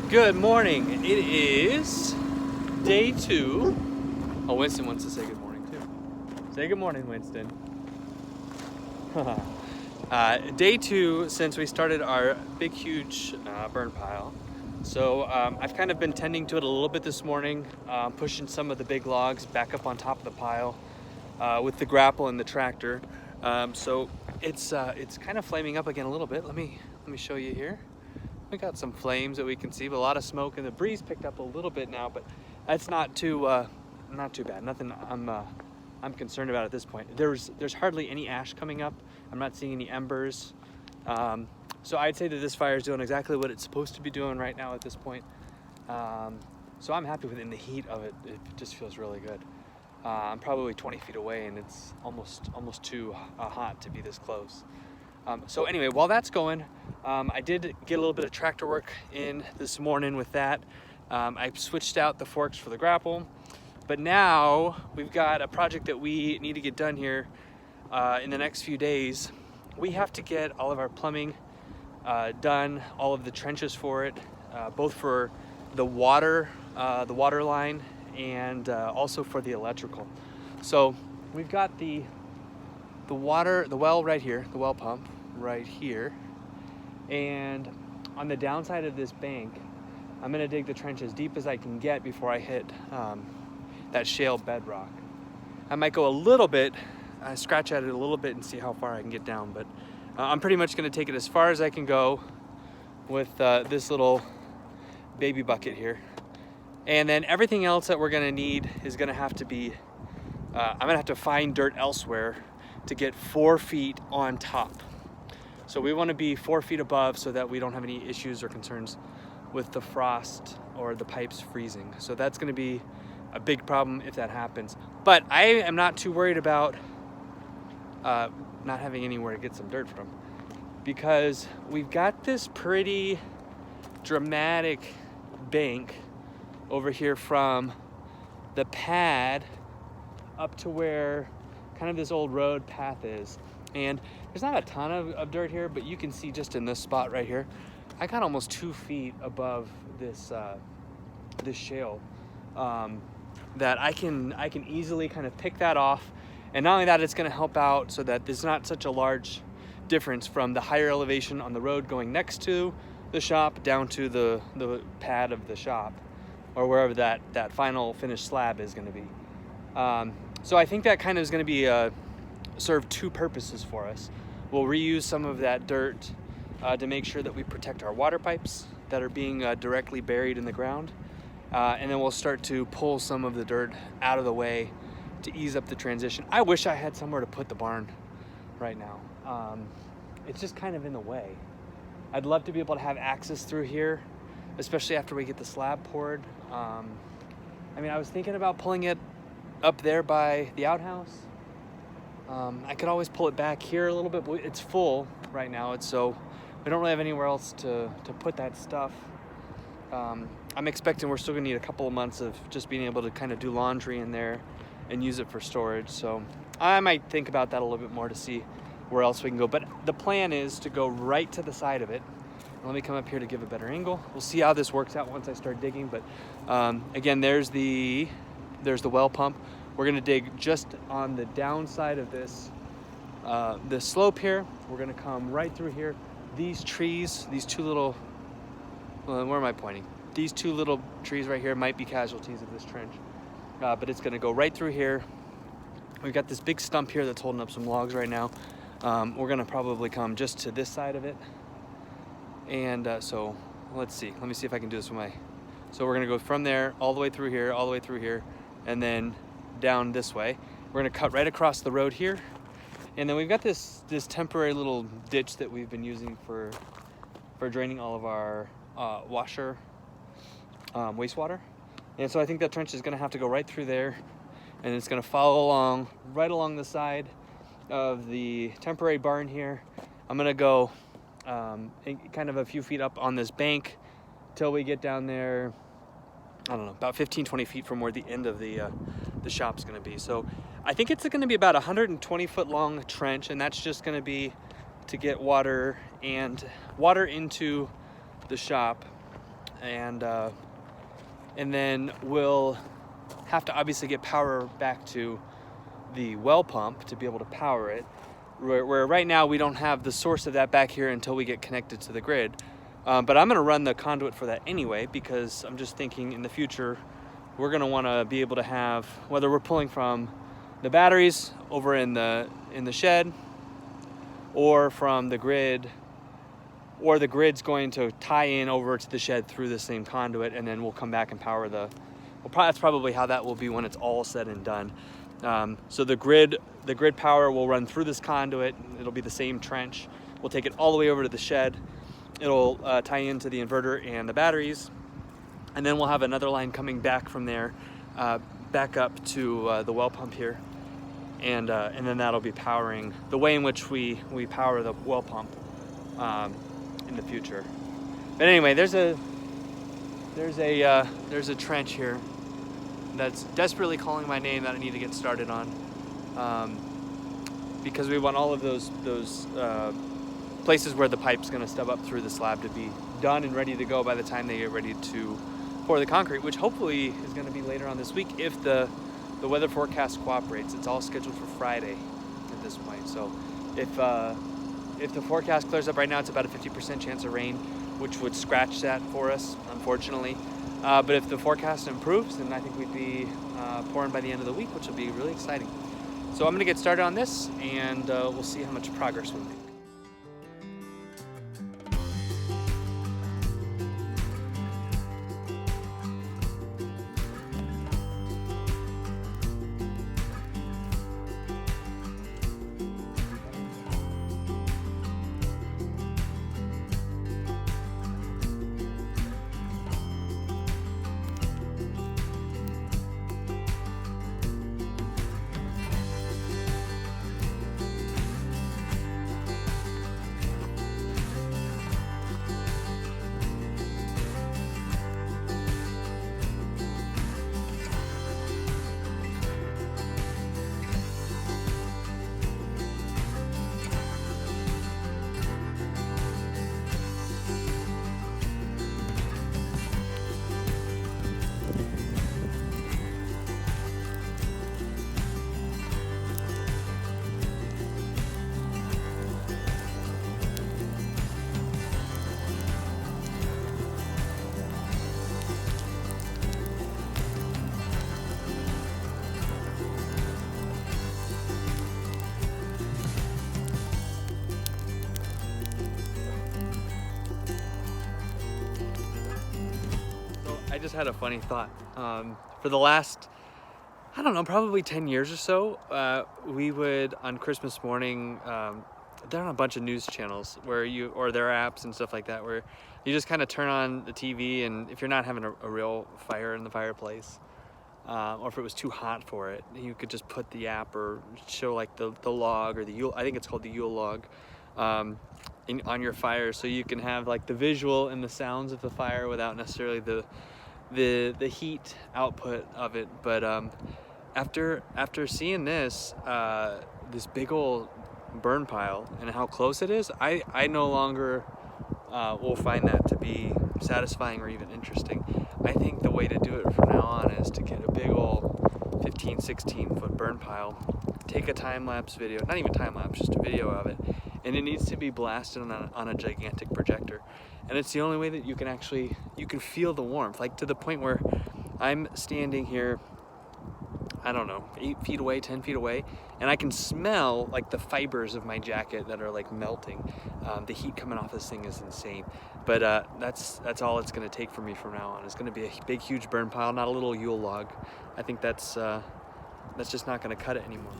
Good morning. It is day 2. Oh, Winston wants to say good morning too. Say good morning, Winston. Day 2 since we started our big, huge burn pile. So I've kind of been tending to it a little bit this morning, pushing some of the big logs back up on top of the pile with the grapple and the tractor. So it's kind of flaming up again a little bit. Let me show you here. We got some flames that we can see, but a lot of smoke, and the breeze picked up a little bit now, but that's not too bad. Nothing I'm concerned about at this point. There's hardly any ash coming up. I'm not seeing any embers. So I'd say that this fire is doing exactly what it's supposed to be doing right now at this point. So I'm happy with it. In the heat of it, it just feels really good. I'm probably 20 feet away, and it's almost too hot to be this close. So anyway, while that's going, I did get a little bit of tractor work in this morning with that. I switched out the forks for the grapple, but now we've got a project that we need to get done here in the next few days. We have to get all of our plumbing done, all of the trenches for it, both for the water line and also for the electrical. So we've got the well right here, the well pump right here, and on the downside of this bank, I'm gonna dig the trench as deep as I can get before I hit that shale bedrock. I might go a little bit, scratch at it a little bit and see how far I can get down, but I'm pretty much gonna take it as far as I can go with this little baby bucket here. And then everything else that we're gonna need is gonna have to be, I'm gonna have to find dirt elsewhere to get 4 feet on top. So we want to be 4 feet above so that we don't have any issues or concerns with the frost or the pipes freezing. So that's going to be a big problem if that happens. But I am not too worried about not having anywhere to get some dirt from, because we've got this pretty dramatic bank over here from the pad up to where kind of this old road path is, and there's not a ton of dirt here, but you can see just in this spot right here, I got almost 2 feet above this this shale that I can easily kind of pick that off. And not only that, it's going to help out so that there's not such a large difference from the higher elevation on the road going next to the shop down to the pad of the shop, or wherever that final finished slab is going to be. So I think that kind of is going to be serve 2 purposes for us. We'll reuse some of that dirt to make sure that we protect our water pipes that are being directly buried in the ground. And then we'll start to pull some of the dirt out of the way to ease up the transition. I wish I had somewhere to put the barn right now. It's just kind of in the way. I'd love to be able to have access through here, especially after we get the slab poured. I mean, I was thinking about pulling it up there by the outhouse. I could always pull it back here a little bit, but it's full right now. So we don't really have anywhere else to put that stuff. I'm expecting we're still gonna need a couple of months of just being able to kind of do laundry in there and use it for storage. So I might think about that a little bit more to see where else we can go. But the plan is to go right to the side of it. Let me come up here to give a better angle. We'll see how this works out once I start digging. But again, there's the well pump. We're gonna dig just on the downside of this slope here. We're gonna come right through here. These trees, these 2 little, where am I pointing? These 2 little trees right here might be casualties of this trench, but it's gonna go right through here. We've got this big stump here that's holding up some logs right now. We're gonna probably come just to this side of it. And so let's see, let me see if I can do this with my, so we're gonna go from there all the way through here, all the way through here, and then down this way. We're gonna cut right across the road here. And then we've got this temporary little ditch that we've been using for draining all of our wastewater. And so I think that trench is gonna have to go right through there, and it's gonna follow along, right along the side of the temporary barn here. I'm gonna go kind of a few feet up on this bank till we get down there, I don't know, about 15, 20 feet from where the end of the shop's gonna be. So I think it's gonna be about 120 foot long trench, and that's just gonna be to get water into the shop and then we'll have to obviously get power back to the well pump to be able to power it. Where right now we don't have the source of that back here until we get connected to the grid. But I'm going to run the conduit for that anyway, because I'm just thinking in the future we're going to want to be able to have, whether we're pulling from the batteries over in the shed, or from the grid, or the grid's going to tie in over to the shed through the same conduit, and then we'll come back and power that's probably how that will be when it's all said and done. So the grid power will run through this conduit. It'll be the same trench. We'll take it all the way over to the shed. It'll tie into the inverter and the batteries, and then we'll have another line coming back from there, back up to the well pump here, and then that'll be powering the way in which we power the well pump in the future. But anyway, there's a trench here that's desperately calling my name that I need to get started on, because we want all of those places where the pipe's going to stub up through the slab to be done and ready to go by the time they get ready to pour the concrete, which hopefully is going to be later on this week if the weather forecast cooperates. It's all scheduled for Friday at this point. So if the forecast clears up right now, it's about a 50% chance of rain, which would scratch that for us, unfortunately. But if the forecast improves, then I think we'd be pouring by the end of the week, which will be really exciting. So I'm going to get started on this, and we'll see how much progress we make. I just had a funny thought. For the last, I don't know, probably 10 years or so, we would, on Christmas morning, they're on a bunch of news channels or their apps and stuff like that, where you just kind of turn on the TV, and if you're not having a real fire in the fireplace, or if it was too hot for it, you could just put the app or show like the log, or the Yule, I think it's called the Yule log, on your fire, so you can have like the visual and the sounds of the fire without necessarily the heat output of it. But after seeing this big old burn pile and how close it is, I no longer will find that to be satisfying or even interesting. I think the way to do it from now on is to get a big old 15-16 foot burn pile, take a time-lapse video, not even time-lapse, just a video of it, and it needs to be blasted on a gigantic projector. And it's the only way that you can feel the warmth, like to the point where I'm standing here, I don't know, 8 feet away, 10 feet away, and I can smell like the fibers of my jacket that are like melting. The heat coming off this thing is insane. But that's all it's gonna take for me from now on. It's gonna be a big, huge burn pile, not a little Yule log. I think that's just not gonna cut it anymore.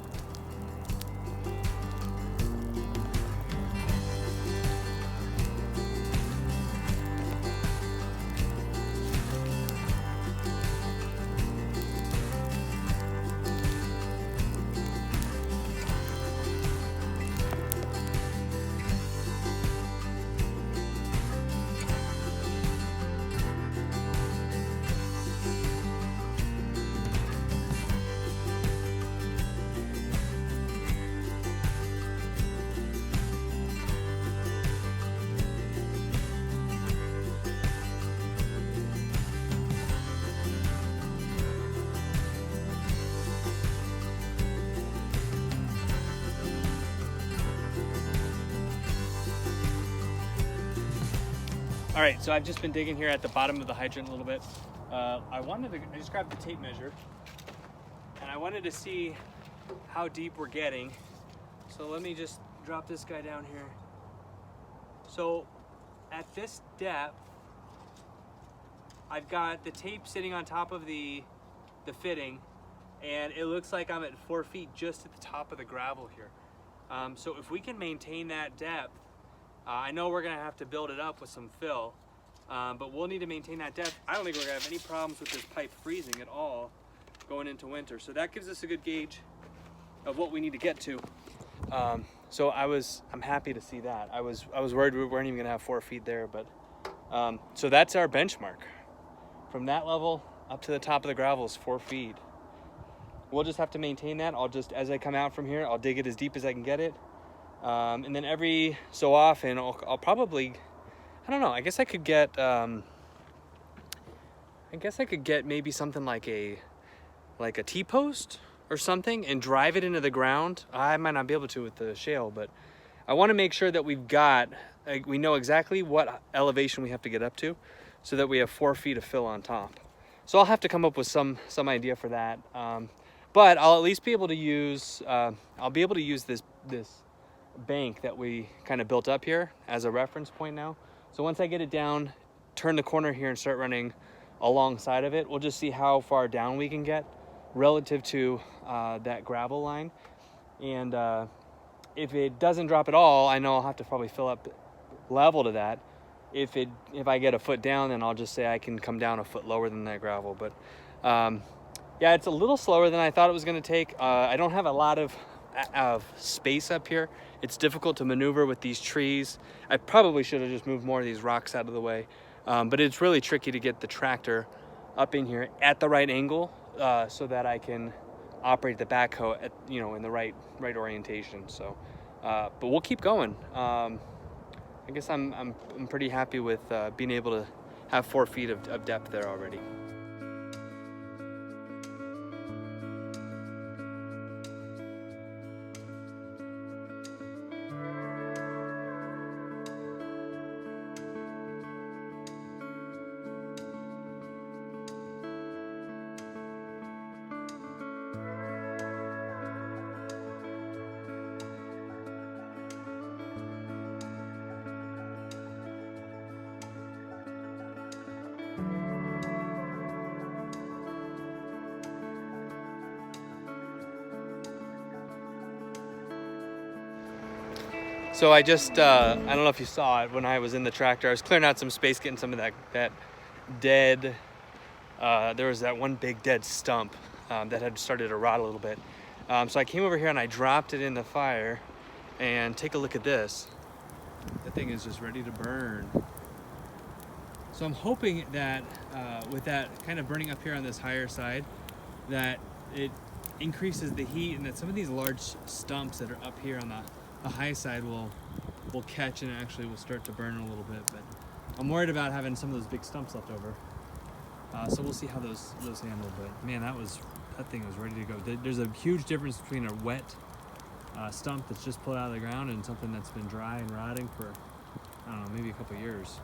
All right, so I've just been digging here at the bottom of the hydrant a little bit. I just grabbed the tape measure, and I wanted to see how deep we're getting. So let me just drop this guy down here. So at this depth, I've got the tape sitting on top of the fitting, and it looks like I'm at 4 feet just at the top of the gravel here. So if we can maintain that depth, I know we're gonna have to build it up with some fill, but we'll need to maintain that depth. I don't think we're gonna have any problems with this pipe freezing at all going into winter. So that gives us a good gauge of what we need to get to. So I'm happy to see that. I was worried we weren't even gonna have 4 feet there, but so that's our benchmark. From that level up to the top of the gravel is 4 feet. We'll just have to maintain that. As I come out from here, I'll dig it as deep as I can get it. And then every so often, I'll probably, I don't know, I guess I could get maybe something like a T-post or something and drive it into the ground. I might not be able to with the shale, but I want to make sure that we know exactly what elevation we have to get up to so that we have 4 feet of fill on top. So I'll have to come up with some idea for that. But I'll at least be able to use, this bank that we kind of built up here as a reference point now. So once I get it down, turn the corner here and start running alongside of it, we'll just see how far down we can get relative to that gravel line. And if it doesn't drop at all, I know I'll have to probably fill up level to that. If I get a foot down, then I'll just say I can come down a foot lower than that gravel. But yeah, it's a little slower than I thought it was going to take. I don't have a lot of space up here. It's difficult to maneuver with these trees. I probably should have just moved more of these rocks out of the way. But it's really tricky to get the tractor up in here at the right angle so that I can operate the backhoe at, in the right orientation. So, but we'll keep going. I guess I'm pretty happy with being able to have 4 feet of depth there already. So I just, I don't know if you saw it when I was in the tractor, I was clearing out some space, getting some of that dead, there was that one big dead stump that had started to rot a little bit. So I came over here and I dropped it in the fire, and take a look at this. That thing is just ready to burn. So I'm hoping that with that kind of burning up here on this higher side, that it increases the heat and that some of these large stumps that are up here on the high side will catch and actually will start to burn a little bit. But I'm worried about having some of those big stumps left over. So we'll see how those handle. But man, that thing was ready to go. There's a huge difference between a wet stump that's just pulled out of the ground and something that's been dry and rotting for, I don't know, maybe a couple years.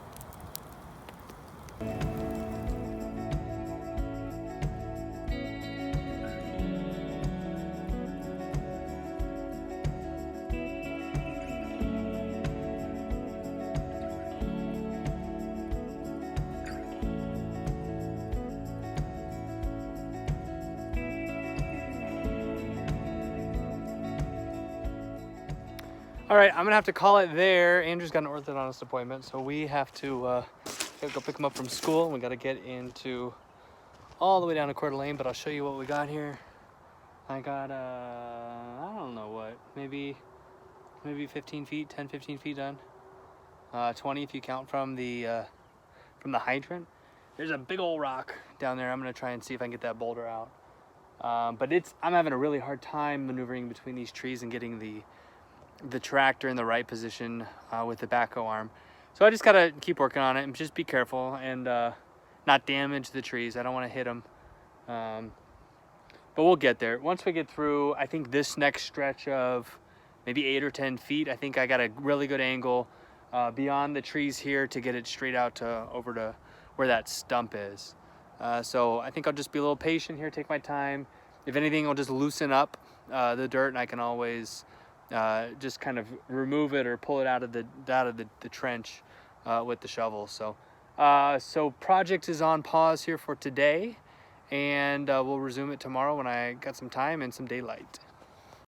All right, I'm gonna have to call it there. Andrew's got an orthodontist appointment, so we have to go pick him up from school. We gotta get into all the way down to Coeur d'Alene, but I'll show you what we got here. I got, I don't know what, maybe 15 feet, 10, 15 feet done. 20 if you count from the hydrant. There's a big old rock down there. I'm gonna try and see if I can get that boulder out. But I'm having a really hard time maneuvering between these trees and getting the tractor in the right position with the backhoe arm. So I just gotta keep working on it and just be careful and not damage the trees. I don't want to hit them, but we'll get there. Once we get through, I think this next stretch of maybe 8 or 10 feet, I think I got a really good angle beyond the trees here to get it straight out to over to where that stump is. So I think I'll just be a little patient here, take my time. If anything, I'll just loosen up the dirt, and I can always just kind of remove it or pull it out of the trench with the shovel. So project is on pause here for today, and we'll resume it tomorrow when I got some time and some daylight.